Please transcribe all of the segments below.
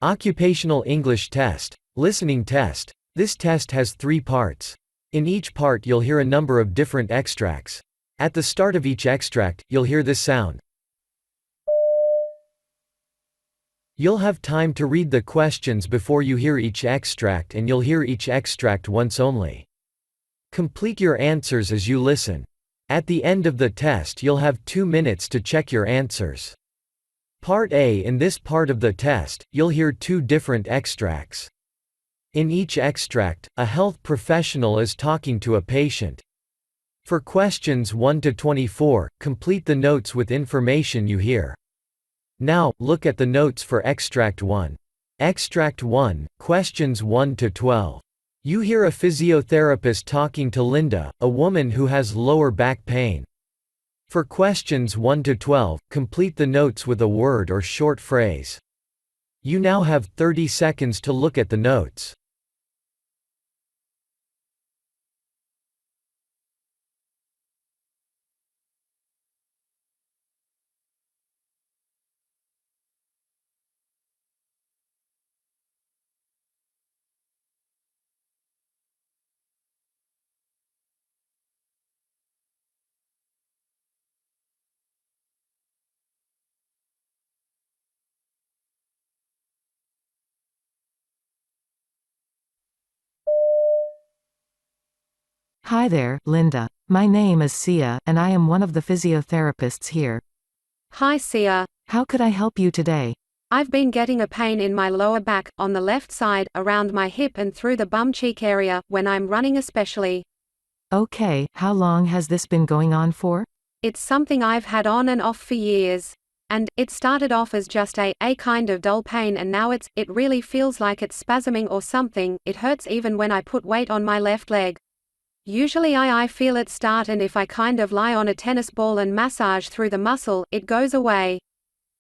Occupational English Test. Listening test. This test has 3 parts. In each part you'll hear a number of different extracts. At the start of each extract, you'll hear this sound. You'll have time to read the questions before you hear each extract, and you'll hear each extract once only. Complete your answers as you listen. At the end of the test you'll have 2 minutes to check your answers. Part A. In this part of the test, you'll hear 2 different extracts. In each extract, a health professional is talking to a patient. For questions 1 to 24, complete the notes with information you hear. Now, look at the notes for Extract 1. Extract 1, questions 1 to 12. You hear a physiotherapist talking to Linda, a woman who has lower back pain. For questions 1 to 12, complete the notes with a word or short phrase. You now have 30 seconds to look at the notes. Hi there, Linda. My name is Sia, and I am one of the physiotherapists here. Hi Sia. How could I help you today? I've been getting a pain in my lower back, on the left side, around my hip and through the bum cheek area, when I'm running especially. Okay, how long has this been going on for? It's something I've had on and off for years. And it started off as just a kind of dull pain, and now it really feels like it's spasming or something. It hurts even when I put weight on my left leg. Usually I feel it start, and if I kind of lie on a tennis ball and massage through the muscle, it goes away.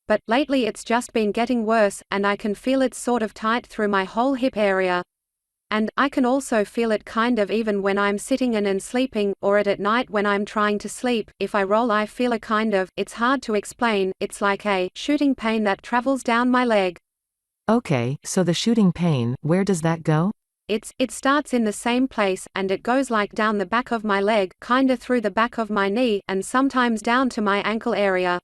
But lately it's just been getting worse, and I can feel it sort of tight through my whole hip area. And I can also feel it kind of even when I'm sitting and sleeping, or at night when I'm trying to sleep. If I roll I feel a kind of, it's hard to explain, it's like a shooting pain that travels down my leg. Okay, so the shooting pain, where does that go? It starts in the same place, and it goes like down the back of my leg, kinda through the back of my knee, and sometimes down to my ankle area.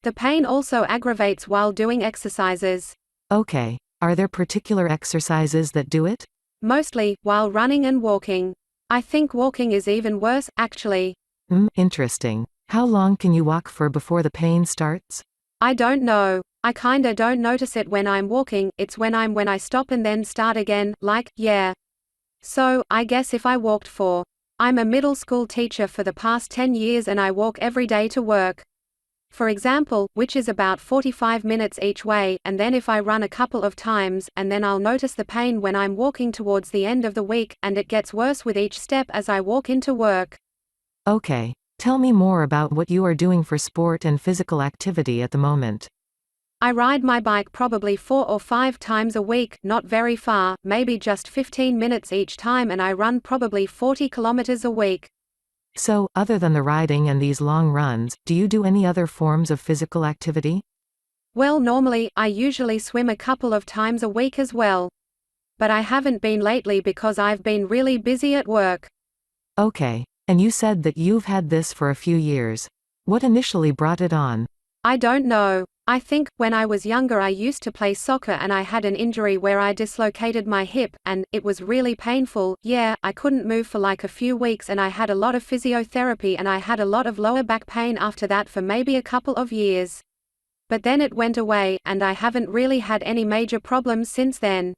The pain also aggravates while doing exercises. Okay. Are there particular exercises that do it? Mostly, while running and walking. I think walking is even worse, actually. Interesting. How long can you walk for before the pain starts? I don't know. I kinda don't notice it when I'm walking, it's when I stop and then start again, like, yeah. So, I guess if I walked for. I'm a middle school teacher for the past 10 years and I walk every day to work. For example, which is about 45 minutes each way, and then if I run a couple of times, and then I'll notice the pain when I'm walking towards the end of the week, and it gets worse with each step as I walk into work. Okay. Tell me more about what you are doing for sport and physical activity at the moment. I ride my bike probably 4 or 5 times a week, not very far, maybe just 15 minutes each time, and I run probably 40 kilometers a week. So, other than the riding and these long runs, do you do any other forms of physical activity? Well, normally, I usually swim a couple of times a week as well. But I haven't been lately because I've been really busy at work. Okay. And you said that you've had this for a few years. What initially brought it on? I don't know. I think, when I was younger I used to play soccer and I had an injury where I dislocated my hip, and it was really painful. Yeah, I couldn't move for like a few weeks and I had a lot of physiotherapy and I had a lot of lower back pain after that for maybe a couple of years. But then it went away, and I haven't really had any major problems since then.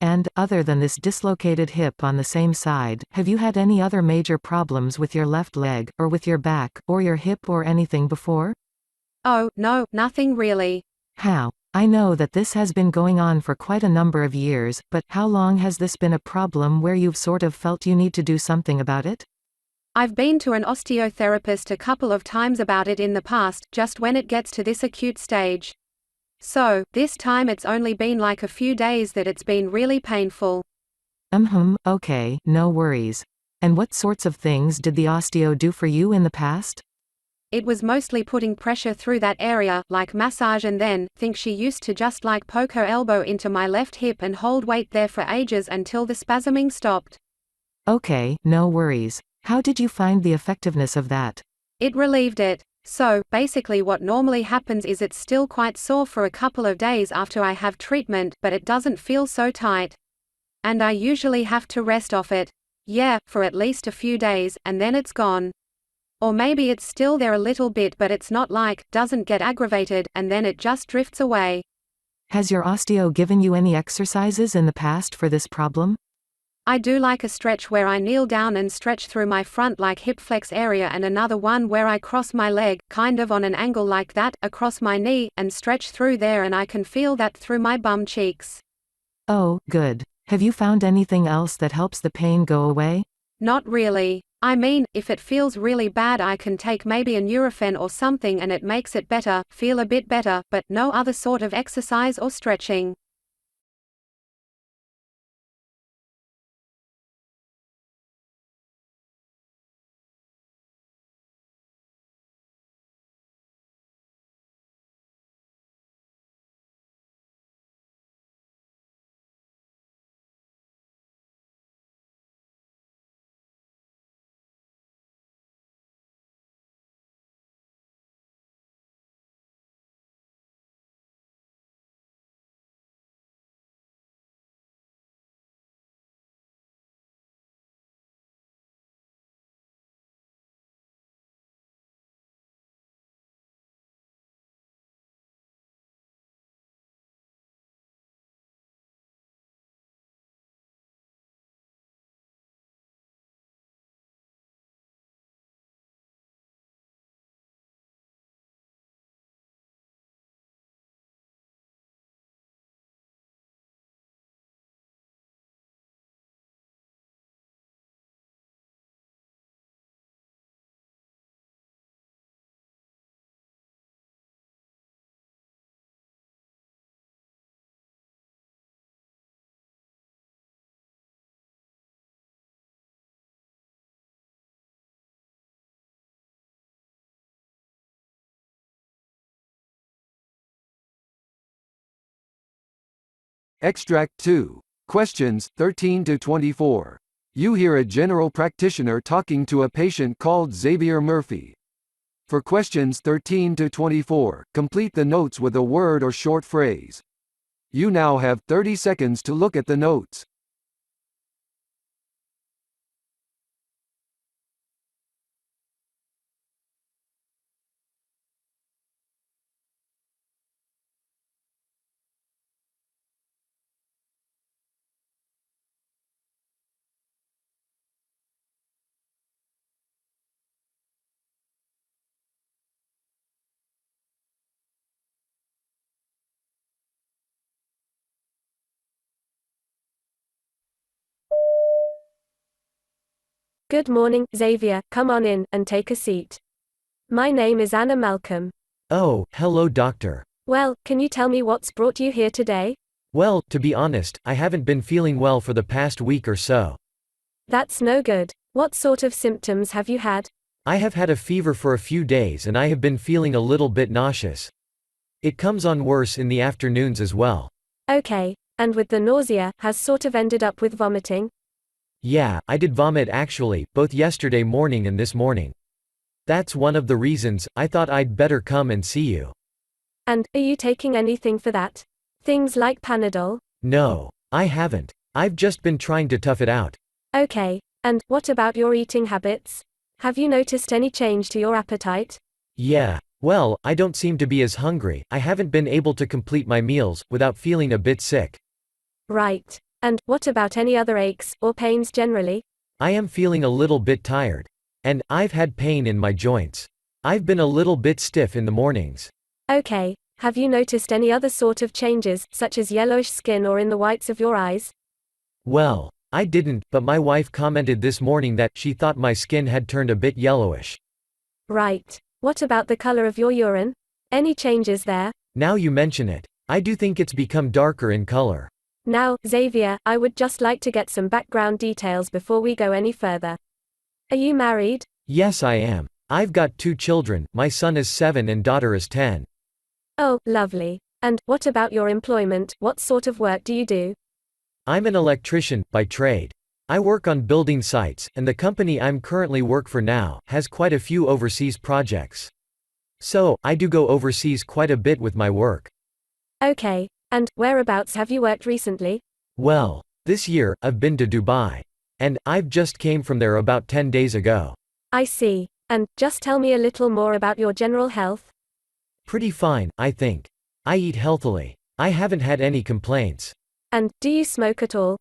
And, other than this dislocated hip on the same side, have you had any other major problems with your left leg, or with your back, or your hip or anything before? Oh, no, nothing really. How? I know that this has been going on for quite a number of years, but how long has this been a problem where you've sort of felt you need to do something about it? I've been to an osteotherapist a couple of times about it in the past, just when it gets to this acute stage. So, this time it's only been like a few days that it's been really painful. Okay, no worries. And what sorts of things did the osteo do for you in the past? It was mostly putting pressure through that area, like massage, and then, think she used to just like poke her elbow into my left hip and hold weight there for ages until the spasming stopped. Okay, no worries. How did you find the effectiveness of that? It relieved it. So, basically what normally happens is it's still quite sore for a couple of days after I have treatment, but it doesn't feel so tight. And I usually have to rest off it. Yeah, for at least a few days, and then it's gone. Or maybe it's still there a little bit, but it's not like, doesn't get aggravated, and then it just drifts away. Has your osteo given you any exercises in the past for this problem? I do like a stretch where I kneel down and stretch through my front like hip flex area, and another one where I cross my leg, kind of on an angle like that, across my knee, and stretch through there, and I can feel that through my bum cheeks. Oh, good. Have you found anything else that helps the pain go away? Not really. I mean, if it feels really bad I can take maybe a Nurofen or something and it makes it better, feel a bit better, but no other sort of exercise or stretching. Extract 2. Questions 13 to 24. You hear a general practitioner talking to a patient called Xavier Murphy. For questions 13 to 24, complete the notes with a word or short phrase. You now have 30 seconds to look at the notes. Good morning, Xavier. Come on in, and take a seat. My name is Anna Malcolm. Oh, hello doctor. Well, can you tell me what's brought you here today? Well, to be honest, I haven't been feeling well for the past week or so. That's no good. What sort of symptoms have you had? I have had a fever for a few days and I have been feeling a little bit nauseous. It comes on worse in the afternoons as well. Okay, and with the nausea, has sort of ended up with vomiting? Yeah, I did vomit actually, both yesterday morning and this morning. That's one of the reasons I thought I'd better come and see you. And, are you taking anything for that? Things like Panadol? No, I haven't. I've just been trying to tough it out. Okay, and, what about your eating habits? Have you noticed any change to your appetite? Yeah, well, I don't seem to be as hungry. I haven't been able to complete my meals without feeling a bit sick. Right. And, what about any other aches, or pains generally? I am feeling a little bit tired. And, I've had pain in my joints. I've been a little bit stiff in the mornings. Okay, have you noticed any other sort of changes, such as yellowish skin or in the whites of your eyes? Well, I didn't, but my wife commented this morning that she thought my skin had turned a bit yellowish. Right. What about the color of your urine? Any changes there? Now you mention it. I do think it's become darker in color. Now, Xavier, I would just like to get some background details before we go any further. Are you married? Yes, I am. I've got 2 children, my son is 7 and daughter is 10. Oh, lovely. And what about your employment? What sort of work do you do? I'm an electrician, by trade. I work on building sites, and the company I'm currently work for now, has quite a few overseas projects. So, I do go overseas quite a bit with my work. Okay. And whereabouts have you worked recently? Well, this year, I've been to Dubai. And, I've just came from there about 10 days ago. I see. And just tell me a little more about your general health. Pretty fine, I think. I eat healthily. I haven't had any complaints. And do you smoke at all?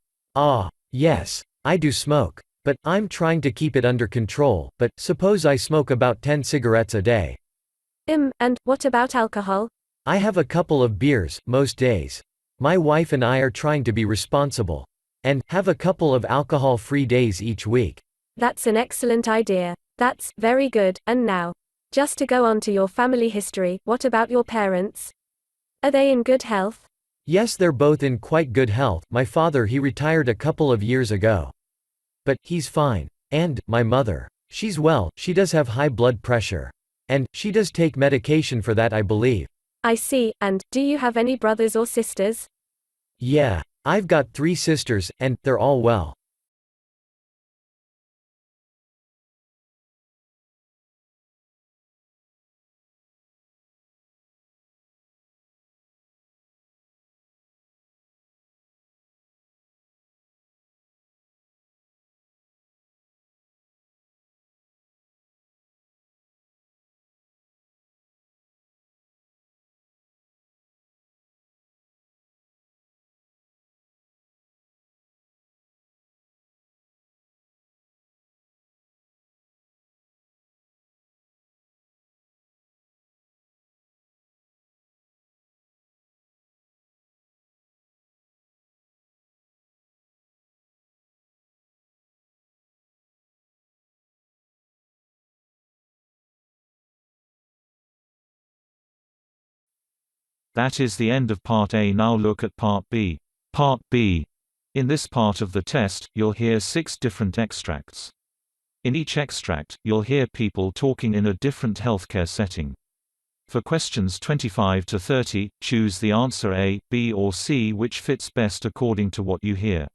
Yes, I do smoke. But I'm trying to keep it under control, but suppose I smoke about 10 cigarettes a day. And what about alcohol? I have a couple of beers, most days. My wife and I are trying to be responsible. And, have a couple of alcohol-free days each week. That's an excellent idea. That's very good. And now, just to go on to your family history, what about your parents? Are they in good health? Yes, they're both in quite good health. My father, he retired a couple of years ago. But, he's fine. And, my mother. She's well, she does have high blood pressure. And, she does take medication for that, I believe. I see. And, do you have any brothers or sisters? Yeah, I've got 3 sisters, and, they're all well. That is the end of Part A. Now look at Part B. Part B. In this part of the test, you'll hear 6 different extracts. In each extract, you'll hear people talking in a different healthcare setting. For questions 25 to 30, choose the answer A, B or C which fits best according to what you hear.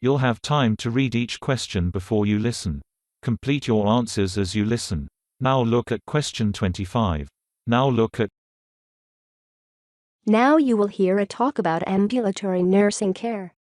You'll have time to read each question before you listen. Complete your answers as you listen. Now look at question 25. Now look at Now you will hear a talk about ambulatory nursing care.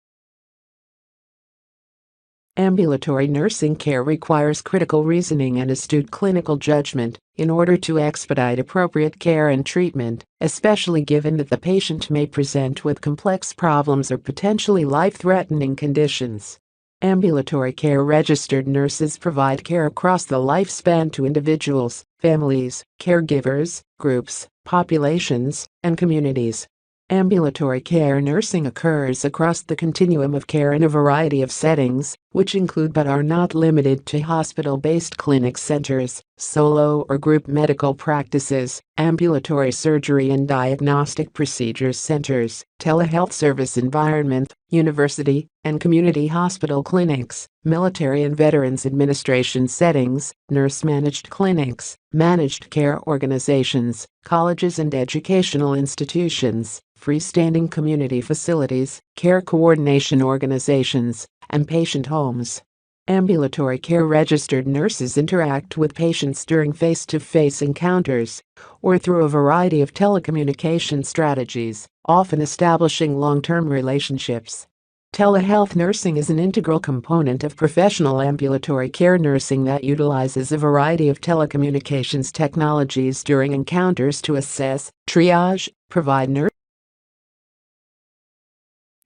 Ambulatory nursing care requires critical reasoning and astute clinical judgment in order to expedite appropriate care and treatment, especially given that the patient may present with complex problems or potentially life-threatening conditions. Ambulatory care registered nurses provide care across the lifespan to individuals, families, caregivers, groups, populations, and communities. Ambulatory care nursing occurs across the continuum of care in a variety of settings, which include but are not limited to hospital-based clinic centers, solo or group medical practices, ambulatory surgery and diagnostic procedures centers, telehealth service environment, university and community hospital clinics, military and veterans administration settings, nurse-managed clinics, managed care organizations, colleges and educational institutions, freestanding community facilities, care coordination organizations, and patient homes. Ambulatory care registered nurses interact with patients during face-to-face encounters or through a variety of telecommunication strategies, often establishing long-term relationships. Telehealth nursing is an integral component of professional ambulatory care nursing that utilizes a variety of telecommunications technologies during encounters to assess, triage, provide nurse.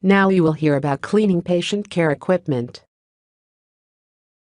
Now you will hear about cleaning patient care equipment.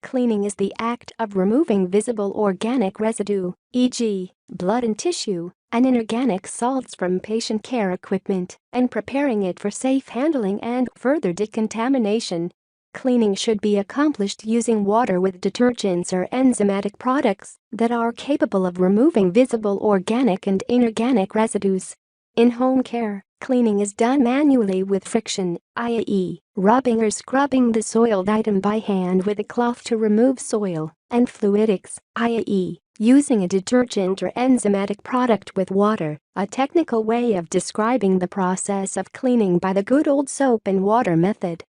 Cleaning is the act of removing visible organic residue, e.g., blood and tissue, and inorganic salts from patient care equipment, and preparing it for safe handling and further decontamination. Cleaning should be accomplished using water with detergents or enzymatic products that are capable of removing visible organic and inorganic residues. In home care, cleaning is done manually with friction, i.e., rubbing or scrubbing the soiled item by hand with a cloth to remove soil, and fluidics, i.e., Using a detergent or enzymatic product with water, a technical way of describing the process of cleaning by the good old soap and water method.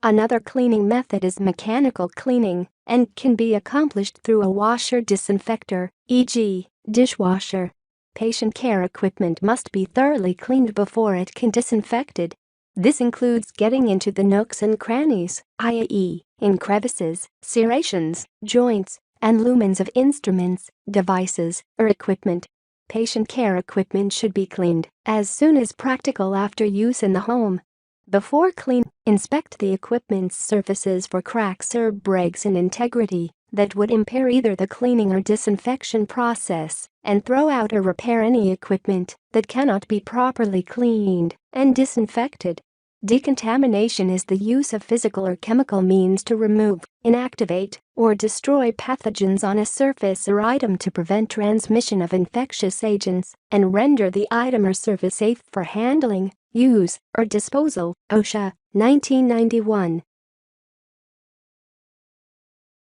Another cleaning method is mechanical cleaning, and can be accomplished through a washer disinfector, e.g., dishwasher. Patient care equipment must be thoroughly cleaned before it can be disinfected. This includes getting into the nooks and crannies, i.e., in crevices, serrations, joints, and lumens of instruments, devices, or equipment. Patient care equipment should be cleaned as soon as practical after use in the home. Before cleaning, inspect the equipment's surfaces for cracks or breaks in integrity that would impair either the cleaning or disinfection process, and throw out or repair any equipment that cannot be properly cleaned and disinfected. Decontamination is the use of physical or chemical means to remove, inactivate, or destroy pathogens on a surface or item to prevent transmission of infectious agents and render the item or surface safe for handling, use, or disposal. OSHA, 1991.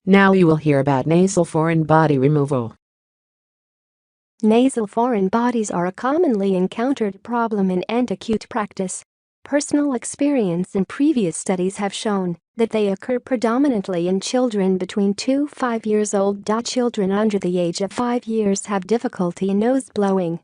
Now you will hear about nasal foreign body removal. Nasal foreign bodies are a commonly encountered problem in acute practice. Personal experience and previous studies have shown that they occur predominantly in children between 2 to 5 years old. Children under the age of 5 years have difficulty in nose blowing.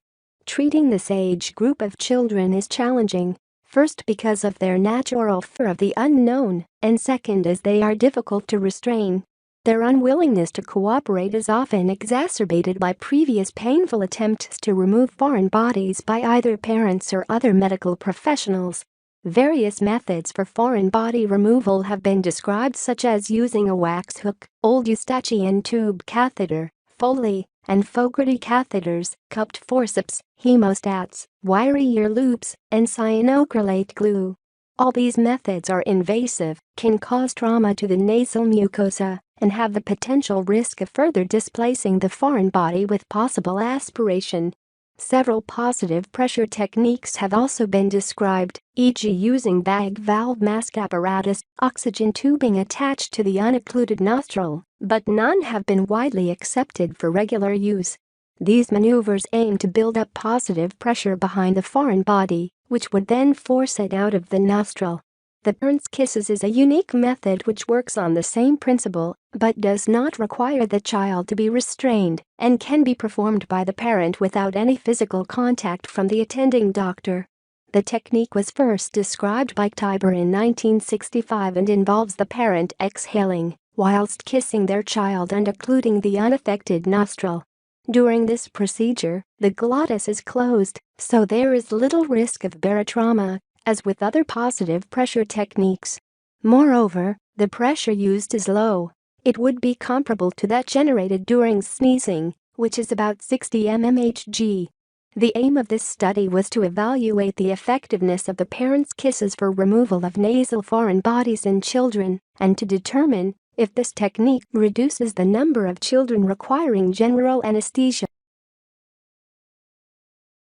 Treating this age group of children is challenging, first because of their natural fear of the unknown, and second as they are difficult to restrain. Their unwillingness to cooperate is often exacerbated by previous painful attempts to remove foreign bodies by either parents or other medical professionals. Various methods for foreign body removal have been described, such as using a wax hook, old Eustachian tube catheter, Foley and Fogarty catheters, cupped forceps, hemostats, wiry ear loops, and cyanoacrylate glue. All these methods are invasive, can cause trauma to the nasal mucosa, and have the potential risk of further displacing the foreign body with possible aspiration. Several positive pressure techniques have also been described, e.g. using bag valve mask apparatus, oxygen tubing attached to the unoccluded nostril, but none have been widely accepted for regular use. These maneuvers aim to build up positive pressure behind the foreign body, which would then force it out of the nostril. The parent's kisses is a unique method which works on the same principle, but does not require the child to be restrained, and can be performed by the parent without any physical contact from the attending doctor. The technique was first described by Tiber in 1965 and involves the parent exhaling whilst kissing their child and occluding the unaffected nostril. During this procedure, the glottis is closed, so there is little risk of barotrauma, as with other positive pressure techniques. Moreover, the pressure used is low. It would be comparable to that generated during sneezing, which is about 60 mmHg. The aim of this study was to evaluate the effectiveness of the parents' kisses for removal of nasal foreign bodies in children, and to determine if this technique reduces the number of children requiring general anesthesia.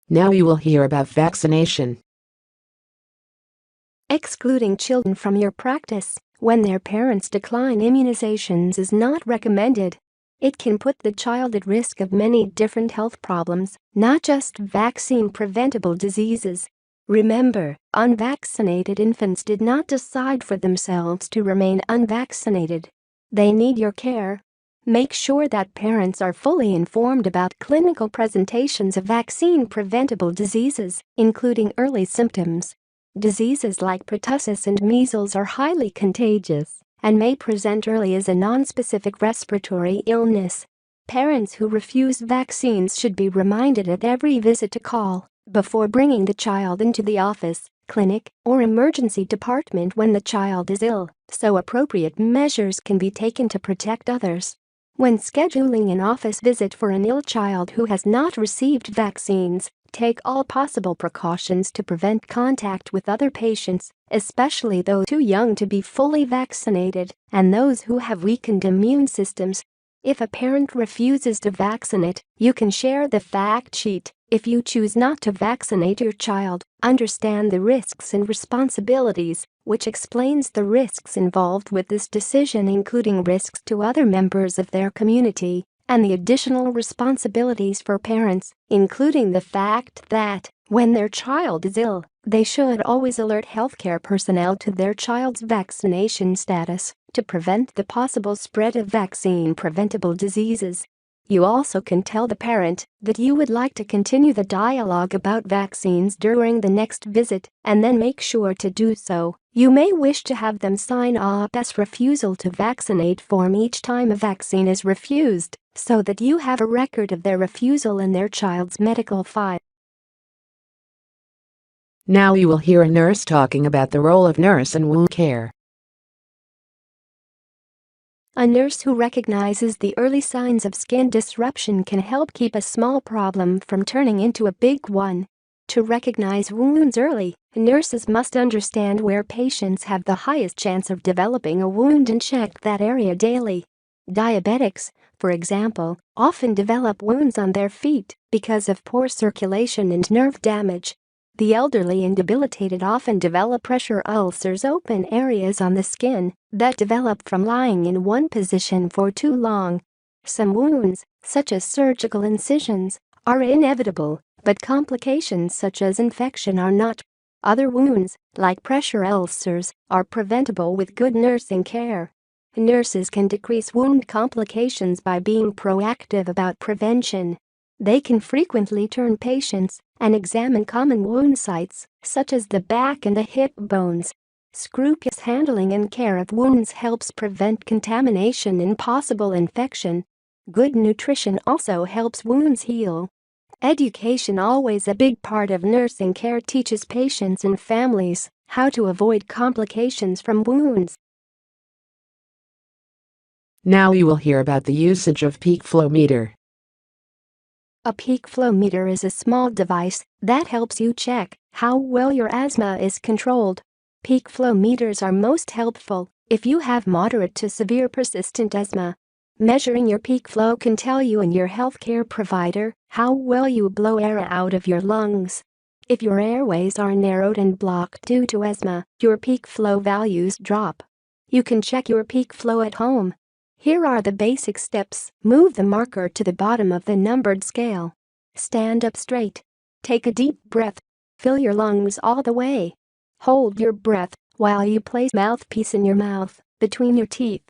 Now you will hear about vaccination. Excluding children from your practice when their parents decline immunizations is not recommended. It can put the child at risk of many different health problems, not just vaccine-preventable diseases. Remember, unvaccinated infants did not decide for themselves to remain unvaccinated. They need your care. Make sure that parents are fully informed about clinical presentations of vaccine-preventable diseases, including early symptoms. Diseases like pertussis and measles are highly contagious and may present early as a nonspecific respiratory illness. Parents who refuse vaccines should be reminded at every visit to call before bringing the child into the office, clinic, or emergency department when the child is ill, so appropriate measures can be taken to protect others. When scheduling an office visit for an ill child who has not received vaccines, take all possible precautions to prevent contact with other patients, especially those too young to be fully vaccinated and those who have weakened immune systems. If a parent refuses to vaccinate, you can share the fact sheet. If you choose not to vaccinate your child, understand the risks and responsibilities, which explains the risks involved with this decision, including risks to other members of their community and the additional responsibilities for parents, including the fact that, when their child is ill, they should always alert healthcare personnel to their child's vaccination status to prevent the possible spread of vaccine-preventable diseases. You also can tell the parent that you would like to continue the dialogue about vaccines during the next visit, and then make sure to do so. You may wish to have them sign a refusal to vaccinate form each time a vaccine is refused, so that you have a record of their refusal in their child's medical file. Now you will hear a nurse talking about the role of nurse in wound care. A nurse who recognizes the early signs of skin disruption can help keep a small problem from turning into a big one. To recognize wounds early, nurses must understand where patients have the highest chance of developing a wound and check that area daily. Diabetics, for example, often develop wounds on their feet because of poor circulation and nerve damage. The elderly and debilitated often develop pressure ulcers, open areas on the skin that develop from lying in one position for too long. Some wounds, such as surgical incisions, are inevitable, but complications such as infection are not. Other wounds, like pressure ulcers, are preventable with good nursing care. Nurses can decrease wound complications by being proactive about prevention. They can frequently turn patients and examine common wound sites, such as the back and the hip bones. Scrupulous handling and care of wounds helps prevent contamination and possible infection. Good nutrition also helps wounds heal. Education, always a big part of nursing care, teaches patients and families how to avoid complications from wounds. Now you will hear about the usage of peak flow meter. A peak flow meter is a small device that helps you check how well your asthma is controlled. Peak flow meters are most helpful if you have moderate to severe persistent asthma. Measuring your peak flow can tell you and your healthcare provider how well you blow air out of your lungs. If your airways are narrowed and blocked due to asthma, your peak flow values drop. You can check your peak flow at home. Here are the basic steps. Move the marker to the bottom of the numbered scale. Stand up straight. Take a deep breath. Fill your lungs all the way. Hold your breath while you place mouthpiece in your mouth, between your teeth.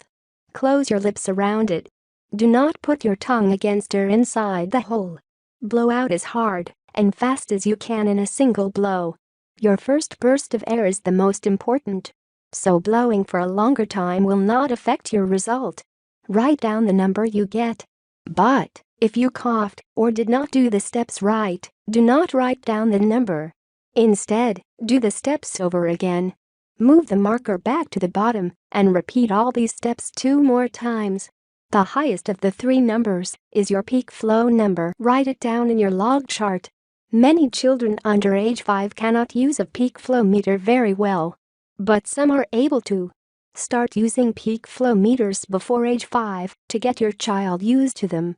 Close your lips around it. Do not put your tongue against or inside the hole. Blow out as hard and fast as you can in a single blow. Your first burst of air is the most important, so blowing for a longer time will not affect your result. Write down the number you get. But if you coughed or did not do the steps right, do not write down the number. Instead, do the steps over again. Move the marker back to the bottom and repeat all these steps 2 more times. The highest of the 3 numbers is your peak flow number. Write it down in your log chart. Many children under age 5 cannot use a peak flow meter very well, but some are able to. Start using peak flow meters before age 5 to get your child used to them.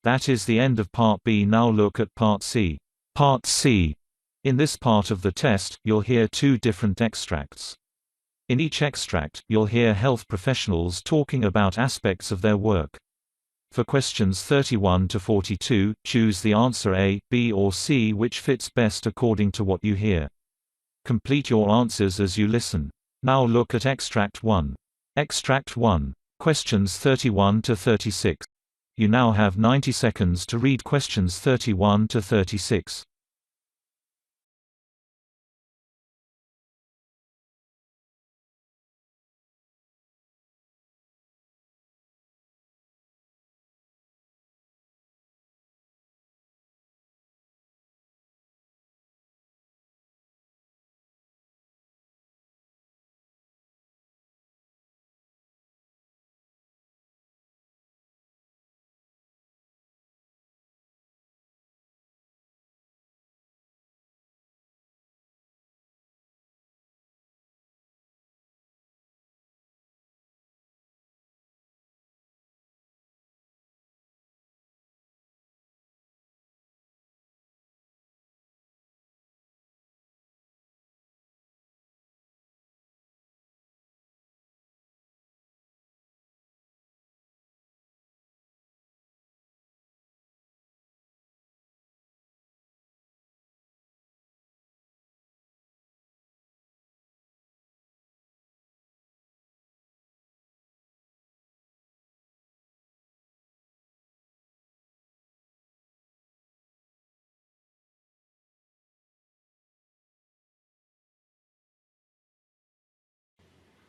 That is the end of Part B. Now look at Part C. Part C. In this part of the test, you'll hear 2 different extracts. In each extract, you'll hear health professionals talking about aspects of their work. For questions 31 to 42, choose the answer A, B or C which fits best according to what you hear. Complete your answers as you listen. Now look at Extract 1. Extract 1. Questions 31 to 36. You now have 90 seconds to read questions 31 to 36.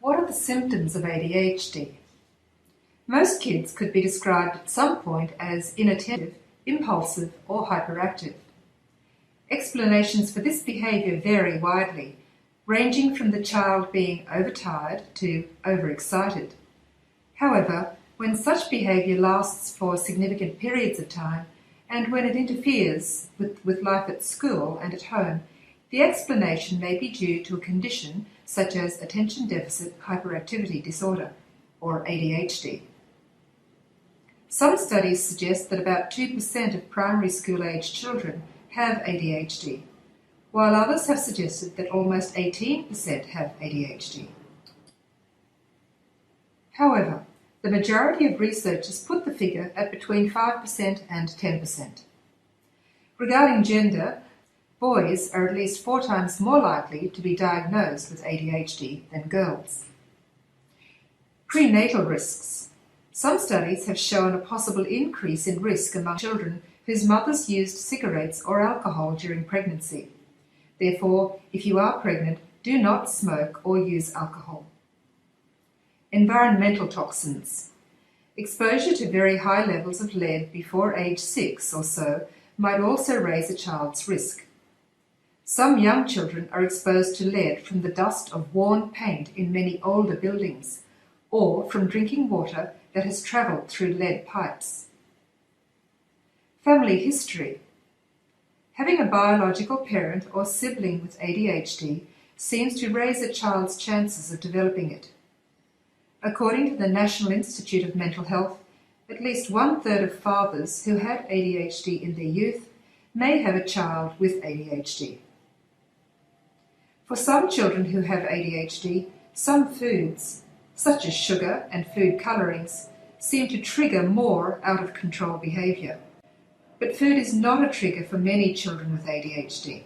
What are the symptoms of ADHD? Most kids could be described at some point as inattentive, impulsive, or hyperactive. Explanations for this behavior vary widely, ranging from the child being overtired to overexcited. However, when such behavior lasts for significant periods of time, and when it interferes with life at school and at home, the explanation may be due to a condition such as attention deficit hyperactivity disorder, or ADHD. Some studies suggest that about 2% of primary school-aged children have ADHD, while others have suggested that almost 18% have ADHD. However, the majority of researchers put the figure at between 5% and 10%. Regarding gender, boys are at least 4 times more likely to be diagnosed with ADHD than girls. Prenatal risks. Some studies have shown a possible increase in risk among children whose mothers used cigarettes or alcohol during pregnancy. Therefore, if you are pregnant, do not smoke or use alcohol. Environmental toxins. Exposure to very high levels of lead before age 6 or so might also raise a child's risk. Some young children are exposed to lead from the dust of worn paint in many older buildings, or from drinking water that has travelled through lead pipes. Family history. Having a biological parent or sibling with ADHD seems to raise a child's chances of developing it. According to the National Institute of Mental Health, at least 1/3 of fathers who had ADHD in their youth may have a child with ADHD. For some children who have ADHD, some foods, such as sugar and food colorings, seem to trigger more out-of-control behavior. But food is not a trigger for many children with ADHD.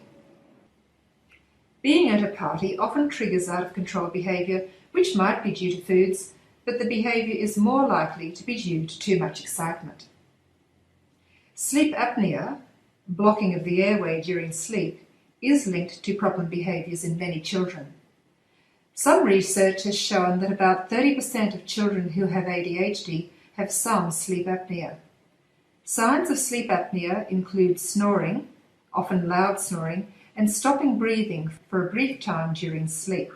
Being at a party often triggers out-of-control behavior, which might be due to foods, but the behavior is more likely to be due to too much excitement. Sleep apnea, blocking of the airway during sleep, is linked to problem behaviors in many children. Some research has shown that about 30% of children who have ADHD have some sleep apnea. Signs of sleep apnea include snoring, often loud snoring, and stopping breathing for a brief time during sleep.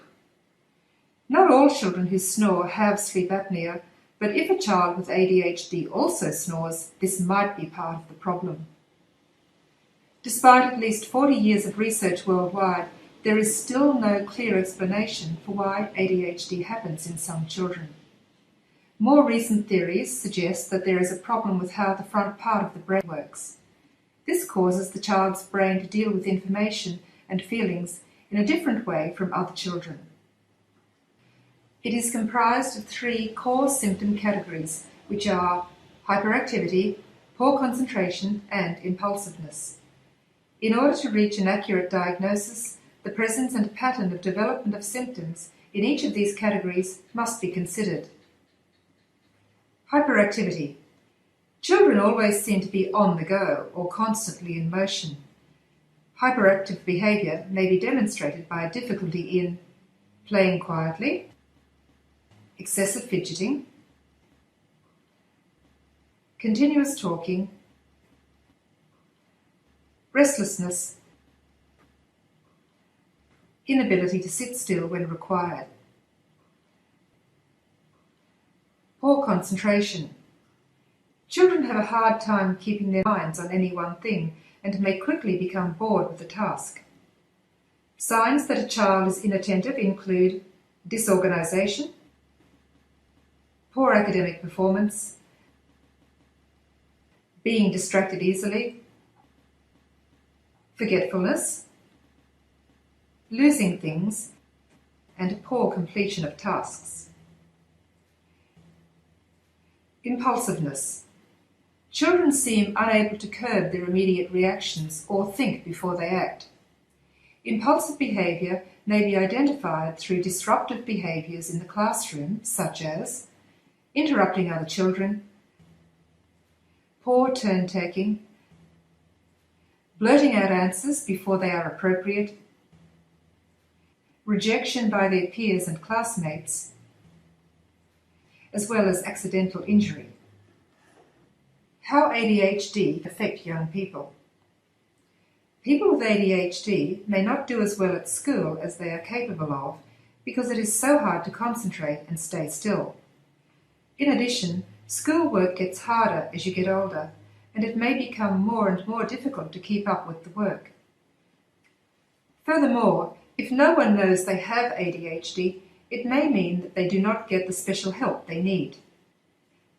Not all children who snore have sleep apnea, but if a child with ADHD also snores, this might be part of the problem. Despite at least 40 years of research worldwide, there is still no clear explanation for why ADHD happens in some children. More recent theories suggest that there is a problem with how the front part of the brain works. This causes the child's brain to deal with information and feelings in a different way from other children. It is comprised of 3 core symptom categories, which are hyperactivity, poor concentration, and impulsiveness. In order to reach an accurate diagnosis, the presence and pattern of development of symptoms in each of these categories must be considered. Hyperactivity. Children always seem to be on the go or constantly in motion. Hyperactive behavior may be demonstrated by a difficulty in playing quietly, excessive fidgeting, continuous talking, restlessness, inability to sit still when required. Poor concentration. Children have a hard time keeping their minds on any one thing and may quickly become bored with the task. Signs that a child is inattentive include disorganization, poor academic performance, being distracted easily, forgetfulness, losing things, and poor completion of tasks. Impulsiveness. Children seem unable to curb their immediate reactions or think before they act. Impulsive behavior may be identified through disruptive behaviors in the classroom, such as interrupting other children, poor turn-taking, blurting out answers before they are appropriate, rejection by their peers and classmates, as well as accidental injury. How ADHD affect young people. People with ADHD may not do as well at school as they are capable of because it is so hard to concentrate and stay still. In addition, schoolwork gets harder as you get older, and it may become more and more difficult to keep up with the work. Furthermore, if no one knows they have ADHD, it may mean that they do not get the special help they need.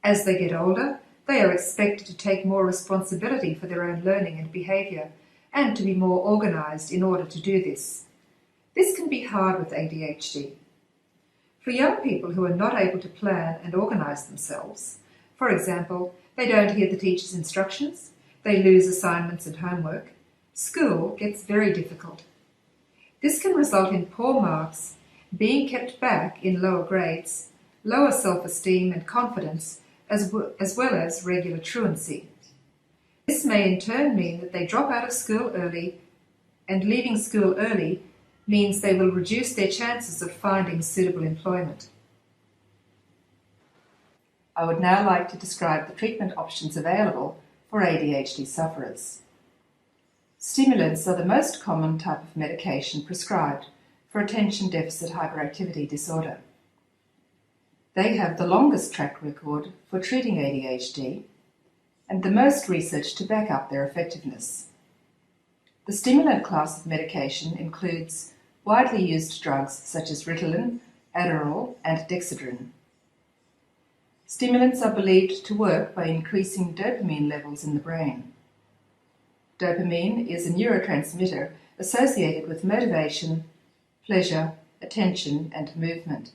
As they get older, they are expected to take more responsibility for their own learning and behaviour, and to be more organised in order to do this. This can be hard with ADHD. For young people who are not able to plan and organise themselves, for example, they don't hear the teacher's instructions, they lose assignments and homework, school gets very difficult. This can result in poor marks, being kept back in lower grades, lower self-esteem and confidence, as well as regular truancy. This may in turn mean that they drop out of school early, and leaving school early means they will reduce their chances of finding suitable employment. I would now like to describe the treatment options available for ADHD sufferers. Stimulants are the most common type of medication prescribed for attention deficit hyperactivity disorder. They have the longest track record for treating ADHD and the most research to back up their effectiveness. The stimulant class of medication includes widely used drugs such as Ritalin, Adderall, and Dexedrine. Stimulants are believed to work by increasing dopamine levels in the brain. Dopamine is a neurotransmitter associated with motivation, pleasure, attention, and movement.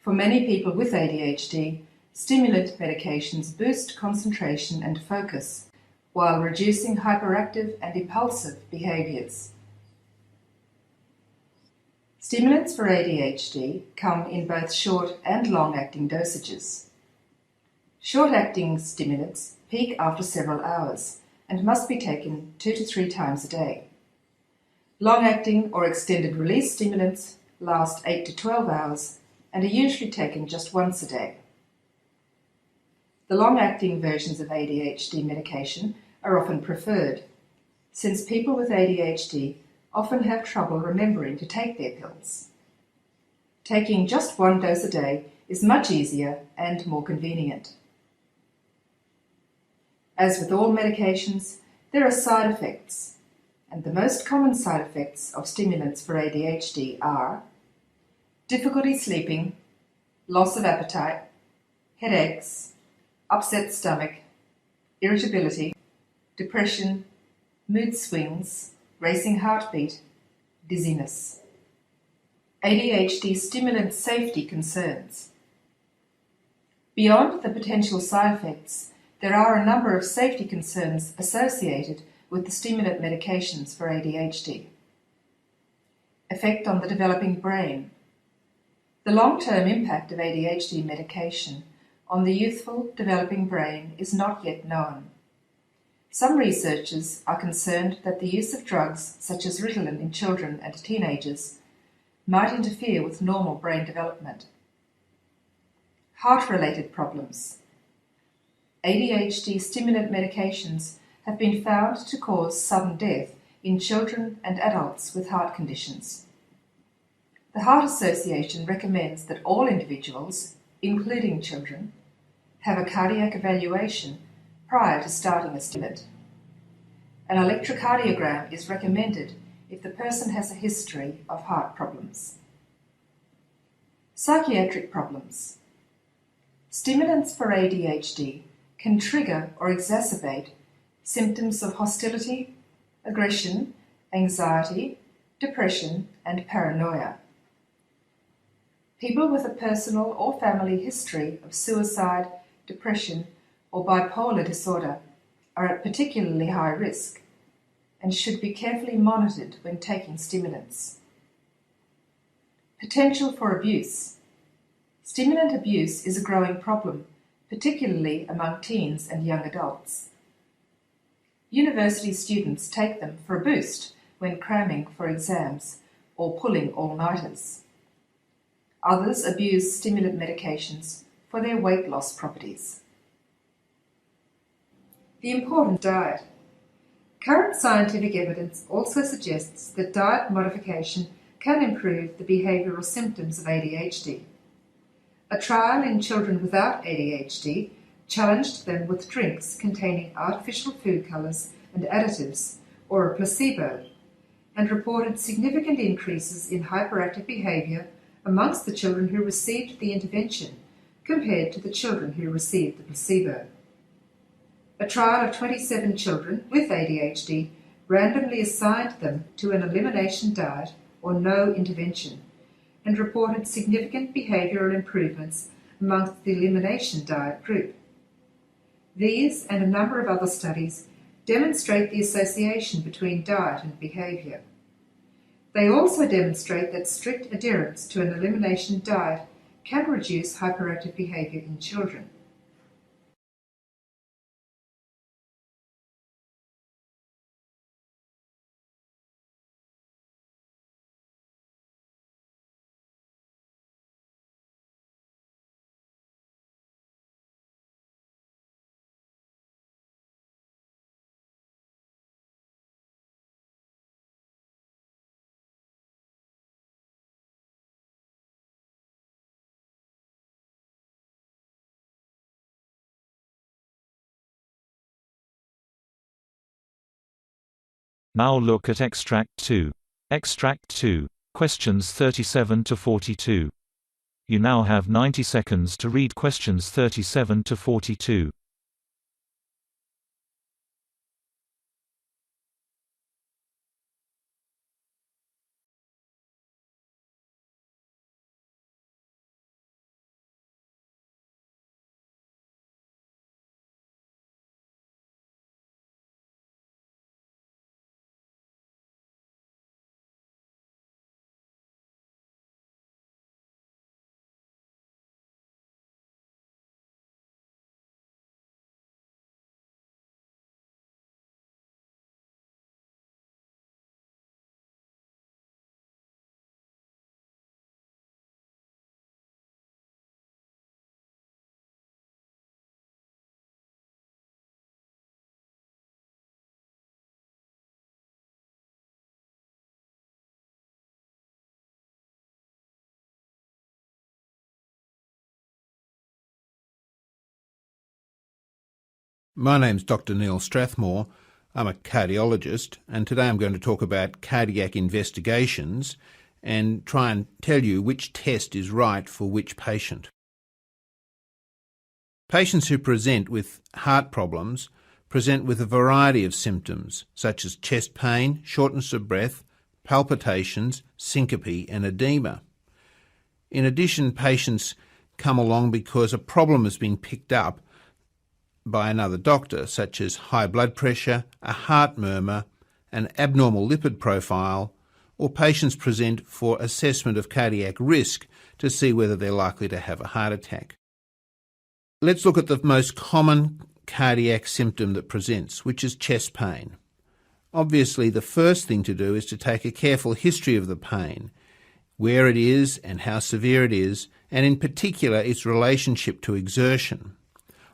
For many people with ADHD, stimulant medications boost concentration and focus while reducing hyperactive and impulsive behaviours. Stimulants for ADHD come in both short and long-acting dosages. Short-acting stimulants peak after several hours and must be taken 2 to 3 times a day. Long-acting or extended-release stimulants last 8 to 12 hours and are usually taken just once a day. The long-acting versions of ADHD medication are often preferred, since people with ADHD often have trouble remembering to take their pills. Taking just 1 dose a day is much easier and more convenient. As with all medications, there are side effects, and the most common side effects of stimulants for ADHD are difficulty sleeping, loss of appetite, headaches, upset stomach, irritability, depression, mood swings, racing heartbeat, dizziness. ADHD stimulant safety concerns. Beyond the potential side effects, there are a number of safety concerns associated with the stimulant medications for ADHD. Effect on the developing brain. The long-term impact of ADHD medication on the youthful developing brain is not yet known. Some researchers are concerned that the use of drugs such as Ritalin in children and teenagers might interfere with normal brain development. Heart-related problems. ADHD stimulant medications have been found to cause sudden death in children and adults with heart conditions. The Heart Association recommends that all individuals, including children, have a cardiac evaluation prior to starting a stimulant. An electrocardiogram is recommended if the person has a history of heart problems. Psychiatric problems. Stimulants for ADHD can trigger or exacerbate symptoms of hostility, aggression, anxiety, depression, and paranoia. People with a personal or family history of suicide, depression, or bipolar disorder are at particularly high risk and should be carefully monitored when taking stimulants. Potential for abuse. Stimulant abuse is a growing problem, particularly among teens and young adults. University students take them for a boost when cramming for exams or pulling all-nighters. Others abuse stimulant medications for their weight loss properties. The important diet. Current scientific evidence also suggests that diet modification can improve the behavioral symptoms of ADHD. A trial in children without ADHD challenged them with drinks containing artificial food colours and additives, or a placebo, and reported significant increases in hyperactive behaviour amongst the children who received the intervention compared to the children who received the placebo. A trial of 27 children with ADHD randomly assigned them to an elimination diet or no intervention, and reported significant behavioural improvements amongst the elimination diet group. These and a number of other studies demonstrate the association between diet and behaviour. They also demonstrate that strict adherence to an elimination diet can reduce hyperactive behaviour in children. Now look at Extract 2. Extract 2. Questions 37 to 42. You now have 90 seconds to read questions 37 to 42. My name's Dr. Neil Strathmore. I'm a cardiologist, and today I'm going to talk about cardiac investigations and try and tell you which test is right for which patient. Patients who present with heart problems present with a variety of symptoms, such as chest pain, shortness of breath, palpitations, syncope and edema. In addition, patients come along because a problem has been picked up by another doctor, such as high blood pressure, a heart murmur, an abnormal lipid profile, or patients present for assessment of cardiac risk to see whether they're likely to have a heart attack. Let's look at the most common cardiac symptom that presents, which is chest pain. Obviously, the first thing to do is to take a careful history of the pain, where it is and how severe it is, and in particular its relationship to exertion.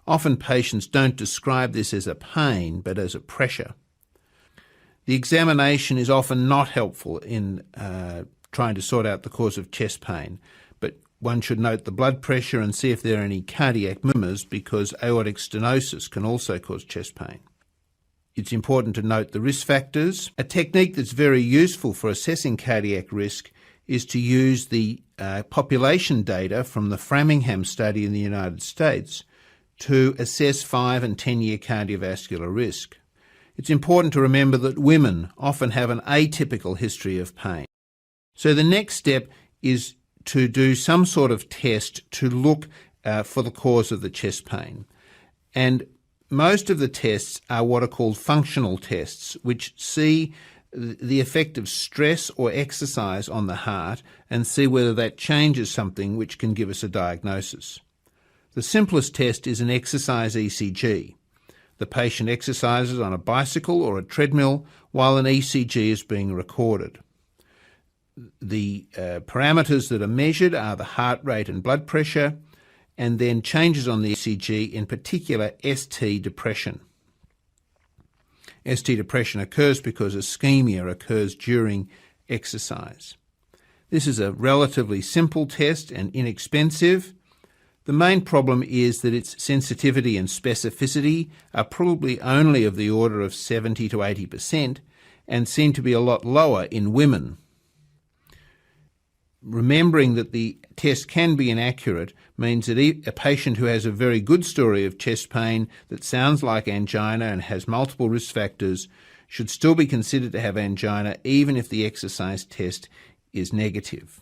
Often patients don't describe this as a pain, but as a pressure. The examination is often not helpful in trying to sort out the cause of chest pain, but one should note the blood pressure and see if there are any cardiac murmurs, because aortic stenosis can also cause chest pain. It's important to note the risk factors. A technique that's very useful for assessing cardiac risk is to use the population data from the Framingham study in the United States to assess 5 and 10-year cardiovascular risk. It's important to remember that women often have an atypical history of pain. So the next step is to do some sort of test to look for the cause of the chest pain. And most of the tests are what are called functional tests, which see the effect of stress or exercise on the heart and see whether that changes something which can give us a diagnosis. The simplest test is an exercise ECG. The patient exercises on a bicycle or a treadmill while an ECG is being recorded. The parameters that are measured are the heart rate and blood pressure, and then changes on the ECG, in particular ST depression. ST depression occurs because ischemia occurs during exercise. This is a relatively simple test and inexpensive. The main problem is that its sensitivity and specificity are probably only of the order of 70 to 80% and seem to be a lot lower in women. Remembering that the test can be inaccurate means that a patient who has a very good story of chest pain that sounds like angina and has multiple risk factors should still be considered to have angina even if the exercise test is negative.